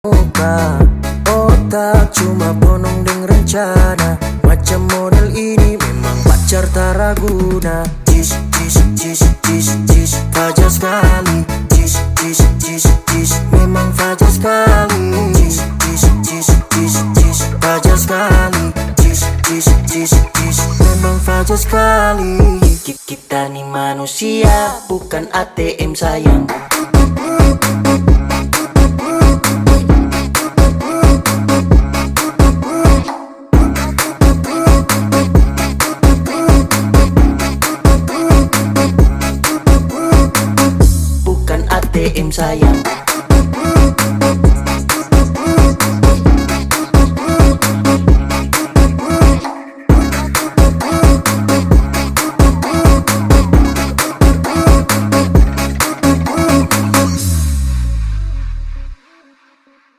Muka otak cuma bonong deng rencana. Macam model ini memang pacar tak raguna. Jis, jis, jis, jis, jis, fajar sekali. Jis, jis, jis, jis, memang fajar sekali. Jis, jis, jis, jis, jis, fajar sekali. Jis, jis, jis, jis, memang fajar sekali. Kita nih manusia, bukan ATM sayang. Bukan ATM sayang.